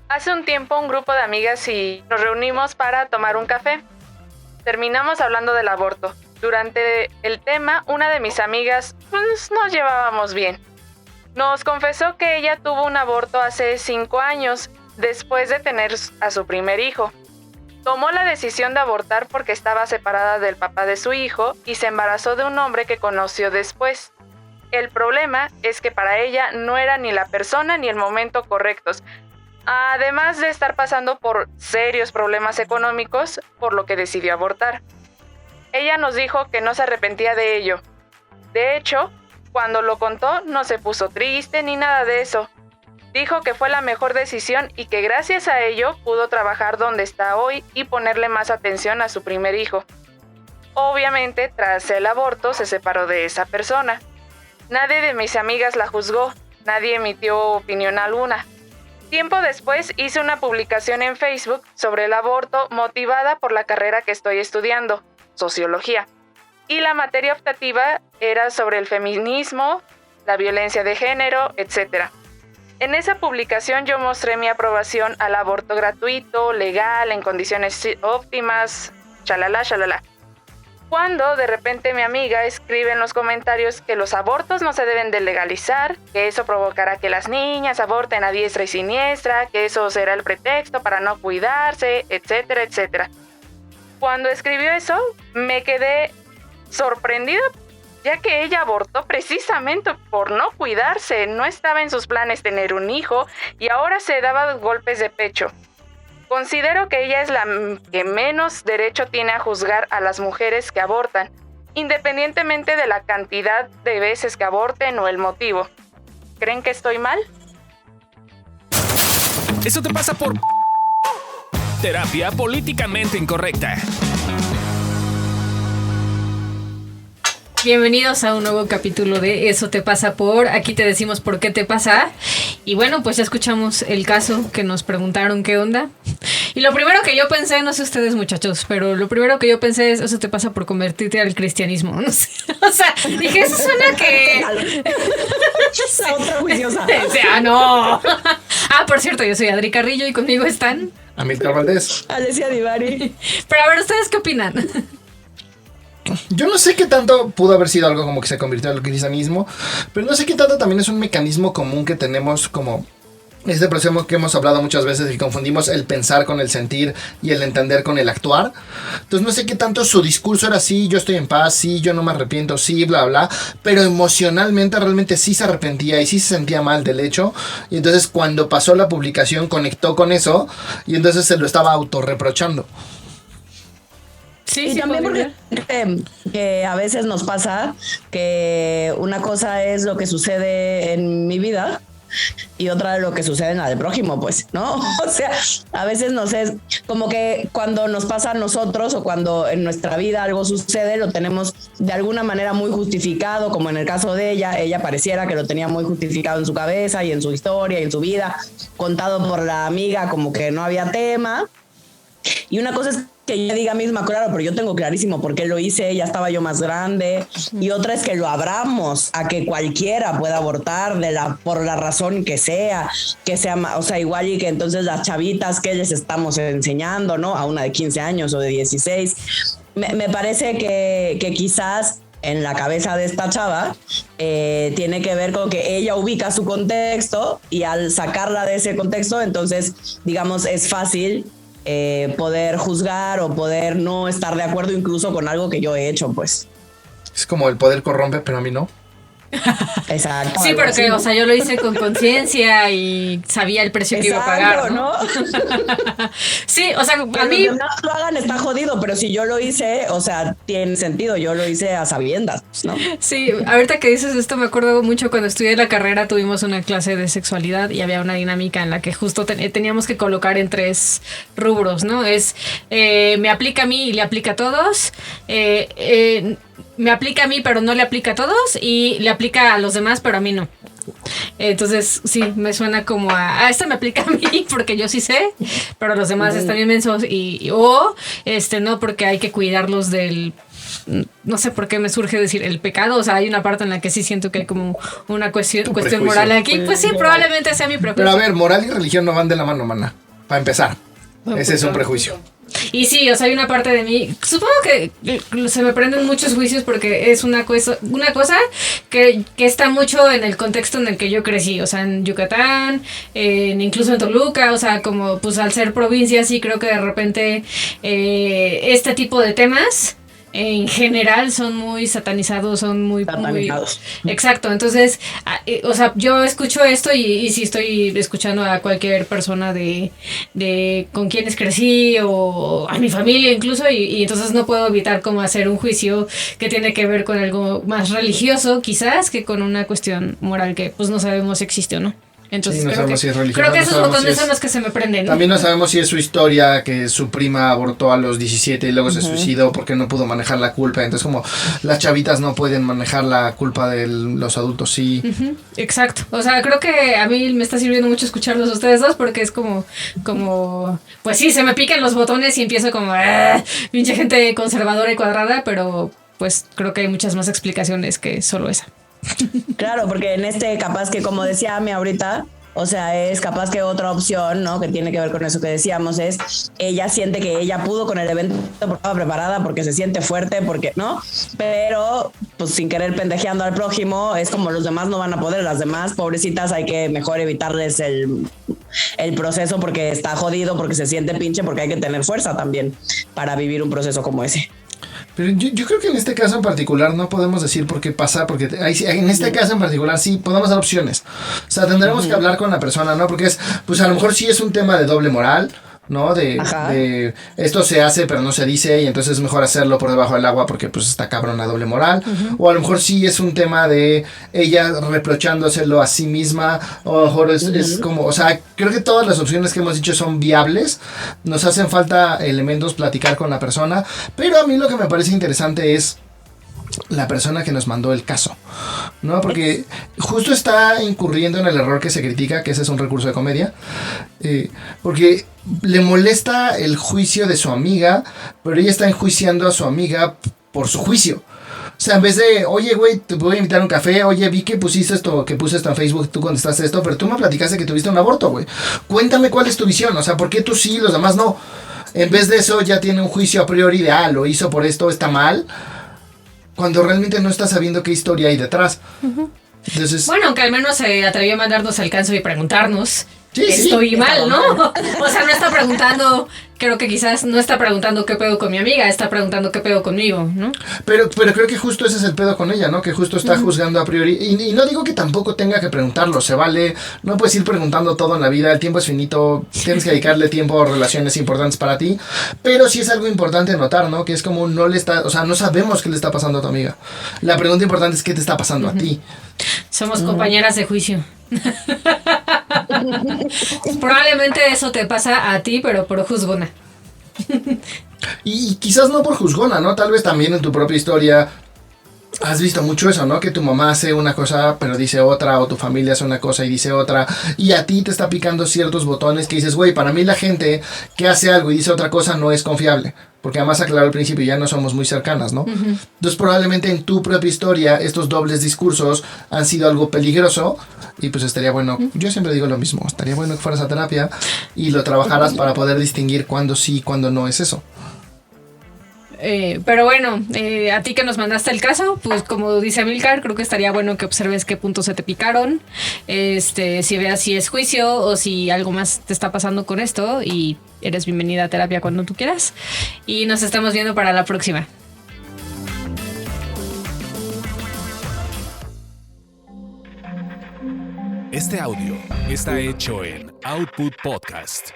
Hace un tiempo un grupo de amigas y nos reunimos para tomar un café. Terminamos hablando del aborto. Durante el tema, una de mis amigas nos llevábamos bien. Nos confesó que ella tuvo un aborto hace 5 años, después de tener a su primer hijo. Tomó la decisión de abortar porque estaba separada del papá de su hijo y se embarazó de un hombre que conoció después. El problema es que para ella no era ni la persona ni el momento correctos, además de estar pasando por serios problemas económicos, por lo que decidió abortar. Ella nos dijo que no se arrepentía de ello. De hecho, cuando lo contó, no se puso triste ni nada de eso. Dijo que fue la mejor decisión y que gracias a ello pudo trabajar donde está hoy y ponerle más atención a su primer hijo. Obviamente, tras el aborto, se separó de esa persona. Nadie de mis amigas la juzgó, nadie emitió opinión alguna. Tiempo después hice una publicación en Facebook sobre el aborto motivada por la carrera que estoy estudiando, sociología. Y la materia optativa era sobre el feminismo, la violencia de género, etc. En esa publicación yo mostré mi aprobación al aborto gratuito, legal, en condiciones óptimas, chalala. Cuando de repente mi amiga escribe en los comentarios que los abortos no se deben de legalizar, que eso provocará que las niñas aborten a diestra y siniestra, que eso será el pretexto para no cuidarse, etc. Cuando escribió eso, me quedé sorprendida, ya que ella abortó precisamente por no cuidarse, no estaba en sus planes tener un hijo y ahora se daba golpes de pecho. Considero que ella es la que menos derecho tiene a juzgar a las mujeres que abortan, independientemente de la cantidad de veces que aborten o el motivo. ¿Creen que estoy mal? Eso te pasa por terapia políticamente incorrecta. Bienvenidos a un nuevo capítulo de Eso te pasa por... Aquí te decimos por qué te pasa. Y bueno, pues ya escuchamos el caso que nos preguntaron qué onda. Y lo primero que yo pensé, no sé ustedes muchachos, pero lo primero que yo pensé es, eso te pasa por convertirte al cristianismo. No sé. O sea, dije, eso suena que... La otra juiciosa. O sea, no. Por cierto, yo soy Adri Carrillo y conmigo están... Amílcar Valdés. Alessia Divari. Pero a ver, ¿ustedes qué opinan? Yo no sé qué tanto pudo haber sido algo como que se convirtió al cristianismo, pero no sé qué tanto también es un mecanismo común que tenemos como este proceso que hemos hablado muchas veces y confundimos el pensar con el sentir y el entender con el actuar. Entonces no sé qué tanto su discurso era sí, yo estoy en paz, sí, yo no me arrepiento, sí, bla, bla, pero emocionalmente realmente sí se arrepentía y sí se sentía mal del hecho. Y entonces cuando pasó la publicación conectó con eso y entonces se lo estaba autorreprochando. Sí, y también porque que a veces nos pasa que una cosa es lo que sucede en mi vida y otra es lo que sucede en la del prójimo, pues, ¿no? O sea, a veces no sé, como que cuando nos pasa a nosotros o cuando en nuestra vida algo sucede, lo tenemos de alguna manera muy justificado, como en el caso de ella pareciera que lo tenía muy justificado en su cabeza y en su historia y en su vida, contado por la amiga como que no había tema. Y una cosa es que ella diga misma, claro, pero yo tengo clarísimo por qué lo hice, ya estaba yo más grande. Y otra es que lo abramos a que cualquiera pueda abortar por la razón que sea, o sea, igual y que entonces las chavitas que les estamos enseñando, ¿no? A una de 15 años o de 16. Me parece que quizás en la cabeza de esta chava tiene que ver con que ella ubica su contexto y al sacarla de ese contexto, entonces, digamos, es fácil poder juzgar o poder no estar de acuerdo incluso con algo que yo he hecho, pues. Es como el poder corrompe, pero a mí no. Exacto. Sí, pero que, o sea, yo lo hice con conciencia y sabía el precio que iba a pagar, ¿no? Sí, o sea, que a mí... los demás lo hagan está jodido, pero si yo lo hice, o sea, tiene sentido, yo lo hice a sabiendas, ¿no? Sí, ahorita que dices esto me acuerdo mucho cuando estudié la carrera, tuvimos una clase de sexualidad y había una dinámica en la que justo teníamos que colocar en 3 rubros, ¿no? Es, me aplica a mí y le aplica a todos, me aplica a mí pero no le aplica a todos y le aplica a los demás pero a mí no. Entonces, sí, me suena como esta me aplica a mí porque yo sí sé, pero los demás están inmensos no, porque hay que cuidarlos del... No sé por qué me surge decir el pecado, o sea, hay una parte en la que sí siento que hay como una cuestión moral aquí, pues sí, probablemente sea mi prejuicio. Pero a ver, moral y religión no van de la mano, mana, para empezar. Ese es un prejuicio. Y sí, o sea, hay una parte de mí, supongo que se me prenden muchos juicios porque es una cosa que está mucho en el contexto en el que yo crecí, o sea, en Yucatán, incluso en Toluca, o sea, como pues al ser provincia, sí creo que de repente este tipo de temas en general son muy satanizados, son muy exacto. Entonces, o sea, yo escucho esto y sí estoy escuchando a cualquier persona de con quienes crecí o a mi familia incluso y entonces no puedo evitar como hacer un juicio que tiene que ver con algo más religioso quizás que con una cuestión moral que pues no sabemos si existe o no. Entonces, sí, no sabemos si es religioso. Creo que esos botones son los que se me prenden, ¿no? También no sabemos si es su historia, que su prima abortó a los 17 y luego se suicidó porque no pudo manejar la culpa. Entonces, como las chavitas no pueden manejar la culpa de los adultos, sí. Exacto. O sea, creo que a mí me está sirviendo mucho escucharlos a ustedes dos porque es como, pues sí, se me pican los botones y empiezo como, pinche gente conservadora y cuadrada, pero pues creo que hay muchas más explicaciones que solo esa. Claro, porque en capaz que como decía Ami ahorita, o sea, es capaz que otra opción, ¿no? Que tiene que ver con eso que decíamos es, ella siente que ella pudo con el evento porque estaba preparada, porque se siente fuerte, porque, ¿no? Pero, pues sin querer pendejeando al prójimo, es como los demás no van a poder, las demás pobrecitas hay que mejor evitarles el proceso porque está jodido, porque se siente pinche, porque hay que tener fuerza también para vivir un proceso como ese. Pero yo creo que en este caso en particular no podemos decir por qué pasa, porque en este caso en particular sí podemos dar opciones. O sea, tendremos que hablar con la persona, ¿no? Porque pues a lo mejor sí es un tema de doble moral, ¿no? De esto se hace pero no se dice y entonces es mejor hacerlo por debajo del agua porque pues está cabrón la doble moral. O a lo mejor sí es un tema de ella reprochándoselo a sí misma, o a lo mejor es como, o sea, creo que todas las opciones que hemos dicho son viables. Nos hacen falta elementos, platicar con la persona, pero a mí lo que me parece interesante es la persona que nos mandó el caso, ¿no? Porque justo está incurriendo en el error que se critica, que ese es un recurso de comedia, porque le molesta el juicio de su amiga, pero ella está enjuiciando a su amiga por su juicio. O sea, en vez de, oye, güey, te voy a invitar a un café, oye, vi que puse esto en Facebook, tú contestaste esto, pero tú me platicaste que tuviste un aborto, güey. Cuéntame cuál es tu visión, o sea, ¿por qué tú sí y los demás no? En vez de eso ya tiene un juicio a priori de, lo hizo por esto, está mal, cuando realmente no está sabiendo qué historia hay detrás. Entonces, bueno, aunque al menos se atrevió a mandarnos al canso y preguntarnos. Sí, estoy mal, ¿no? O sea, no está preguntando, creo que quizás no está preguntando qué pedo con mi amiga, está preguntando qué pedo conmigo, ¿no? Pero creo que justo ese es el pedo con ella, ¿no? Que justo está juzgando a priori. Y no digo que tampoco tenga que preguntarlo, se vale. No puedes ir preguntando todo en la vida, el tiempo es finito, tienes que dedicarle tiempo a relaciones importantes para ti. Pero sí es algo importante notar, ¿no? Que es como no sabemos qué le está pasando a tu amiga. La pregunta importante es qué te está pasando a ti. Somos compañeras de juicio. Probablemente eso te pasa a ti, pero por juzgona. Y quizás no por juzgona, ¿no? Tal vez también en tu propia historia has visto mucho eso, ¿no? Que tu mamá hace una cosa pero dice otra, o tu familia hace una cosa y dice otra, y a ti te está picando ciertos botones que dices, güey, para mí la gente que hace algo y dice otra cosa no es confiable. Porque además aclaró al principio, ya no somos muy cercanas, ¿no? Entonces probablemente en tu propia historia estos dobles discursos han sido algo peligroso y pues estaría bueno, yo siempre digo lo mismo, estaría bueno que fueras a terapia y lo trabajaras para poder distinguir cuándo sí y cuándo no es eso. Pero bueno, a ti que nos mandaste el caso, pues como dice Amilcar, creo que estaría bueno que observes qué puntos se te picaron, si veas si es juicio o si algo más te está pasando con esto y eres bienvenida a terapia cuando tú quieras. Y nos estamos viendo para la próxima. Este audio está hecho en Output Podcast.